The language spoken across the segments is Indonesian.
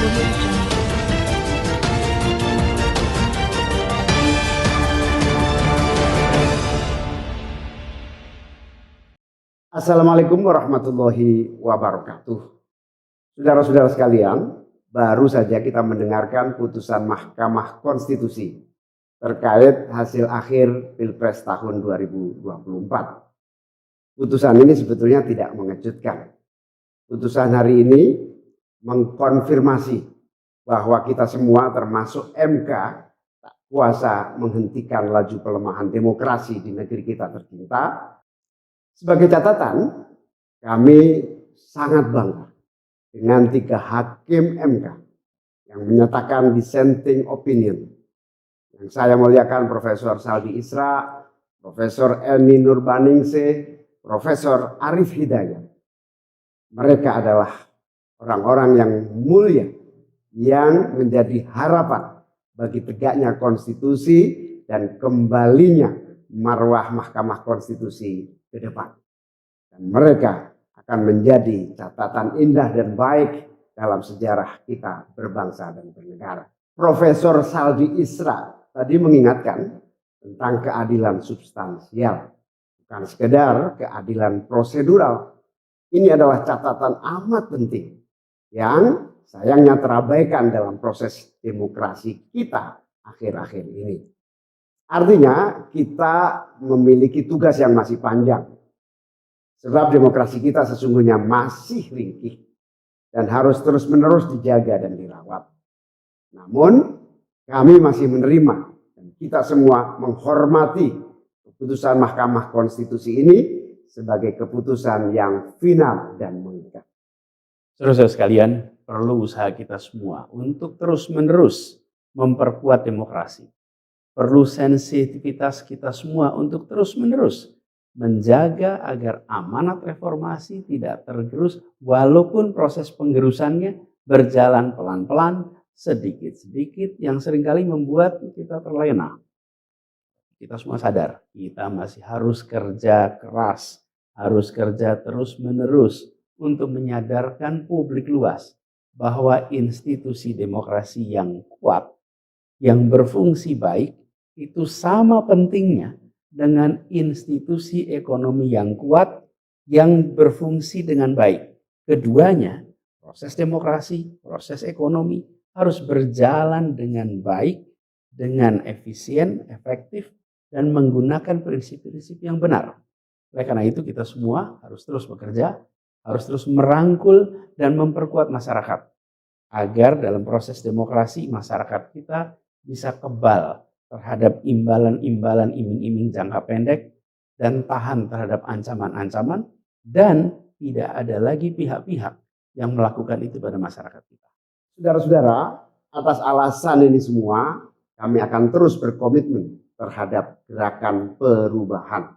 Assalamualaikum warahmatullahi wabarakatuh. Saudara-saudara sekalian, baru saja kita mendengarkan putusan Mahkamah Konstitusi terkait hasil akhir Pilpres tahun 2024. Putusan ini sebetulnya tidak mengejutkan. Putusan hari ini mengkonfirmasi bahwa kita semua termasuk MK tak kuasa menghentikan laju pelemahan demokrasi di negeri kita tercinta. Sebagai catatan, kami sangat bangga dengan 3 hakim MK yang menyatakan dissenting opinion. Yang saya muliakan Profesor Saldi Isra, Profesor Eni Nurbaningsih, Profesor Arif Hidayat. Mereka adalah orang-orang yang mulia yang menjadi harapan bagi tegaknya konstitusi dan kembalinya marwah Mahkamah Konstitusi ke depan. Dan mereka akan menjadi catatan indah dan baik dalam sejarah kita berbangsa dan bernegara. Profesor Saldi Isra tadi mengingatkan tentang keadilan substansial, bukan sekedar keadilan prosedural. Ini adalah catatan amat penting yang sayangnya terabaikan dalam proses demokrasi kita akhir-akhir ini. Artinya kita memiliki tugas yang masih panjang. Sebab demokrasi kita sesungguhnya masih ringkih dan harus terus-menerus dijaga dan dirawat. Namun kami masih menerima dan kita semua menghormati keputusan Mahkamah Konstitusi ini sebagai keputusan yang final dan mengikat. Saudara-saudara sekalian, perlu usaha kita semua untuk terus-menerus memperkuat demokrasi. Perlu sensitivitas kita semua untuk terus-menerus menjaga agar amanat reformasi tidak tergerus walaupun proses penggerusannya berjalan pelan-pelan, sedikit-sedikit yang seringkali membuat kita terlena. Kita semua sadar, kita masih harus kerja keras, harus kerja terus-menerus untuk menyadarkan publik luas bahwa institusi demokrasi yang kuat, yang berfungsi baik, itu sama pentingnya dengan institusi ekonomi yang kuat, yang berfungsi dengan baik. Keduanya, proses demokrasi, proses ekonomi harus berjalan dengan baik, dengan efisien, efektif, dan menggunakan prinsip-prinsip yang benar. Oleh karena itu kita semua harus terus bekerja, harus terus merangkul dan memperkuat masyarakat. Agar dalam proses demokrasi masyarakat kita bisa kebal terhadap imbalan-imbalan iming-iming jangka pendek dan tahan terhadap ancaman-ancaman dan tidak ada lagi pihak-pihak yang melakukan itu pada masyarakat kita. Saudara-saudara, atas alasan ini semua kami akan terus berkomitmen terhadap gerakan perubahan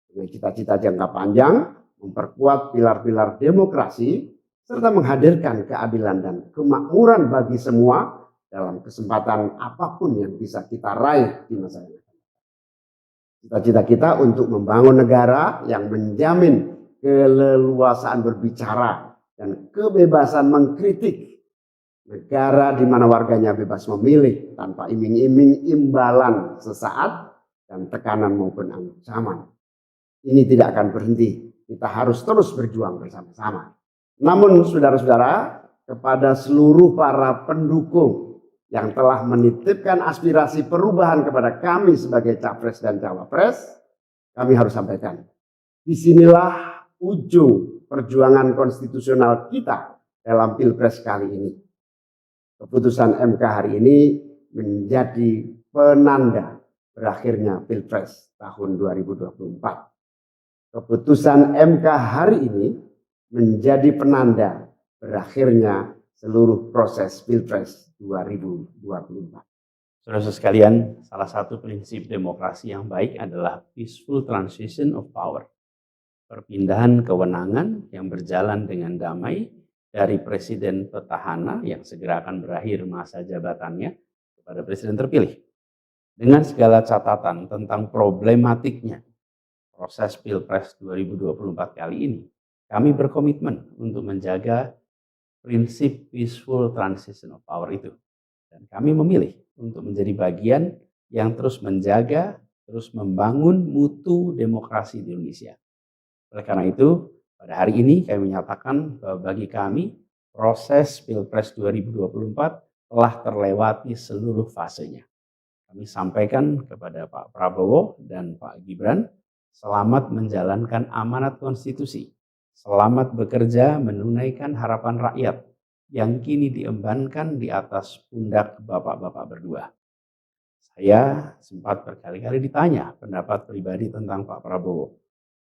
dengan cita-cita jangka panjang, memperkuat pilar-pilar demokrasi serta menghadirkan keadilan dan kemakmuran bagi semua dalam kesempatan apapun yang bisa kita raih di masa yang akan datang. Cita-cita kita untuk membangun negara yang menjamin keleluasaan berbicara dan kebebasan mengkritik. Negara di mana warganya bebas memilih tanpa iming-iming imbalan sesaat dan tekanan maupun ancaman. Ini tidak akan berhenti. Kita harus terus berjuang bersama-sama. Namun saudara-saudara, kepada seluruh para pendukung yang telah menitipkan aspirasi perubahan kepada kami sebagai capres dan cawapres, kami harus sampaikan. Disinilah ujung perjuangan konstitusional kita dalam Pilpres kali ini. Keputusan MK hari ini menjadi penanda berakhirnya Pilpres tahun 2024. Keputusan MK hari ini menjadi penanda berakhirnya seluruh proses Pilpres 2024. Saudara sekalian, salah satu prinsip demokrasi yang baik adalah peaceful transition of power. Perpindahan kewenangan yang berjalan dengan damai dari presiden petahana yang segera akan berakhir masa jabatannya kepada presiden terpilih. Dengan segala catatan tentang problematiknya proses Pilpres 2024 kali ini, kami berkomitmen untuk menjaga prinsip peaceful transition of power itu. Dan kami memilih untuk menjadi bagian yang terus menjaga, terus membangun mutu demokrasi di Indonesia. Oleh karena itu, pada hari ini kami menyatakan bahwa bagi kami proses Pilpres 2024 telah terlewati seluruh fasenya. Kami sampaikan kepada Pak Prabowo dan Pak Gibran, selamat menjalankan amanat konstitusi, selamat bekerja menunaikan harapan rakyat yang kini diembankan di atas pundak bapak-bapak berdua. Saya sempat berkali-kali ditanya pendapat pribadi tentang Pak Prabowo.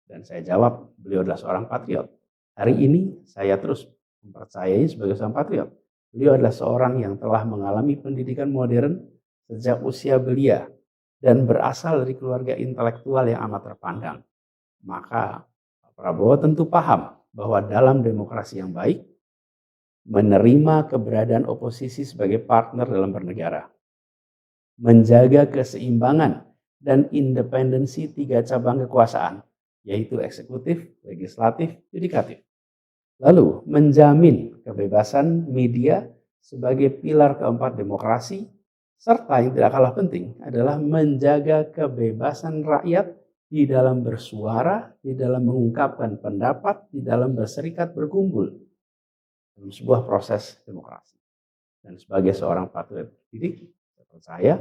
Dan saya jawab, beliau adalah seorang patriot. Hari ini saya terus mempercayai sebagai seorang patriot. Beliau adalah seorang yang telah mengalami pendidikan modern sejak usia belia dan berasal dari keluarga intelektual yang amat terpandang. Maka Pak Prabowo tentu paham bahwa dalam demokrasi yang baik, menerima keberadaan oposisi sebagai partner dalam bernegara, menjaga keseimbangan dan independensi 3 cabang kekuasaan, yaitu eksekutif, legislatif, yudikatif. Lalu menjamin kebebasan media sebagai pilar keempat demokrasi, serta yang tidak kalah penting adalah menjaga kebebasan rakyat di dalam bersuara, di dalam mengungkapkan pendapat, di dalam berserikat berkumpul dalam sebuah proses demokrasi. Dan sebagai seorang patriot didik, saya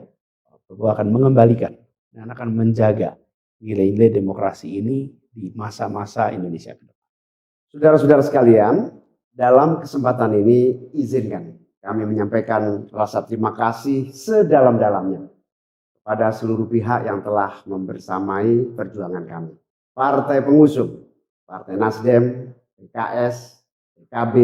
Prabowo akan mengembalikan dan akan menjaga nilai-nilai demokrasi ini di masa-masa Indonesia ke depan. Saudara-saudara sekalian, dalam kesempatan ini izinkan kami menyampaikan rasa terima kasih sedalam-dalamnya kepada seluruh pihak yang telah membersamai perjuangan kami. Partai pengusung, Partai Nasdem, PKS, PKB,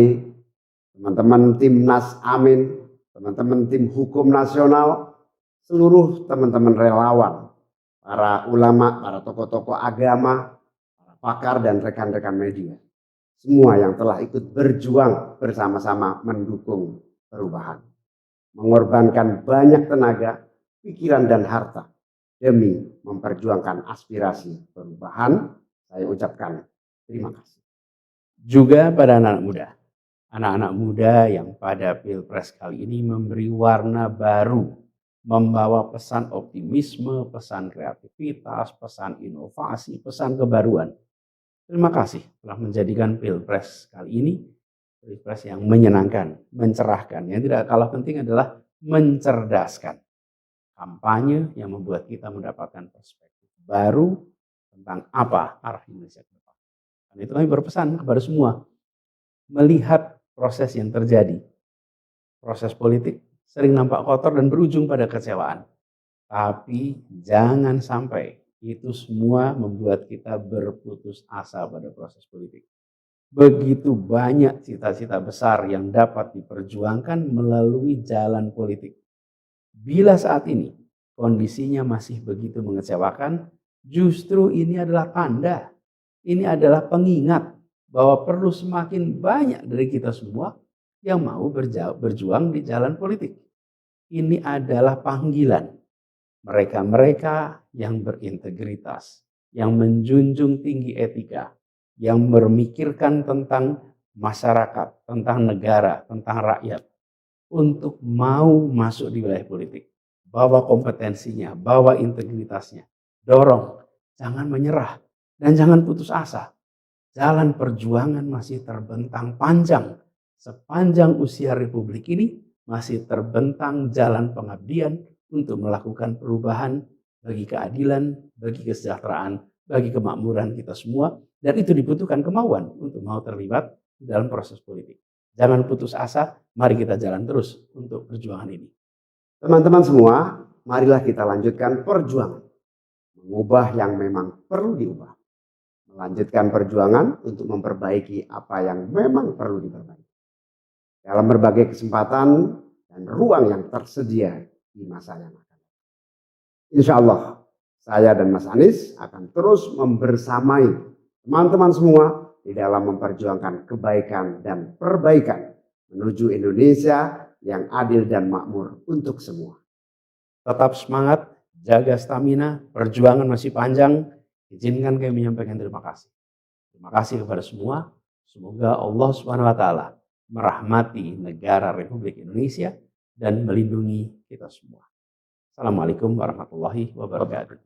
teman-teman Timnas Amin, teman-teman tim hukum nasional, seluruh teman-teman relawan, para ulama, para tokoh-tokoh agama, para pakar dan rekan-rekan media. Semua yang telah ikut berjuang bersama-sama mendukung perubahan. Mengorbankan banyak tenaga, pikiran dan harta demi memperjuangkan aspirasi perubahan. Saya ucapkan terima kasih. Juga pada anak-anak muda yang pada Pilpres kali ini memberi warna baru, membawa pesan optimisme, pesan kreativitas, pesan inovasi, pesan kebaruan. Terima kasih telah menjadikan Pilpres kali ini Pilpres yang menyenangkan, mencerahkan. Yang tidak kalah penting adalah mencerdaskan. Kampanye yang membuat kita mendapatkan perspektif baru tentang apa arah Indonesia ke depan. Dan itu kami berpesan kepada semua, melihat proses yang terjadi. Proses politik sering nampak kotor dan berujung pada kecewaan. Tapi jangan sampai itu semua membuat kita berputus asa pada proses politik. Begitu banyak cita-cita besar yang dapat diperjuangkan melalui jalan politik. Bila saat ini kondisinya masih begitu mengecewakan, justru ini adalah tanda, ini adalah pengingat bahwa perlu semakin banyak dari kita semua yang mau berjuang di jalan politik. Ini adalah panggilan mereka-mereka yang berintegritas, yang menjunjung tinggi etika, yang memikirkan tentang masyarakat, tentang negara, tentang rakyat, untuk mau masuk di wilayah politik. Bawa kompetensinya, bawa integritasnya, dorong, jangan menyerah, dan jangan putus asa. Jalan perjuangan masih terbentang panjang. Sepanjang usia Republik ini masih terbentang jalan pengabdian untuk melakukan perubahan bagi keadilan, bagi kesejahteraan, bagi kemakmuran kita semua. Dan itu dibutuhkan kemauan untuk mau terlibat dalam proses politik. Jangan putus asa, mari kita jalan terus untuk perjuangan ini. Teman-teman semua, marilah kita lanjutkan perjuangan. Mengubah yang memang perlu diubah. Melanjutkan perjuangan untuk memperbaiki apa yang memang perlu diperbaiki. Dalam berbagai kesempatan dan ruang yang tersedia di masa yang akan datang. Insya Allah, saya dan Mas Anies akan terus membersamai teman-teman semua di dalam memperjuangkan kebaikan dan perbaikan menuju Indonesia yang adil dan makmur untuk semua. Tetap semangat, jaga stamina, perjuangan masih panjang. Izinkan kami menyampaikan terima kasih. Terima kasih kepada semua. Semoga Allah SWT merahmati negara Republik Indonesia, dan melindungi kita semua. Assalamualaikum warahmatullahi wabarakatuh.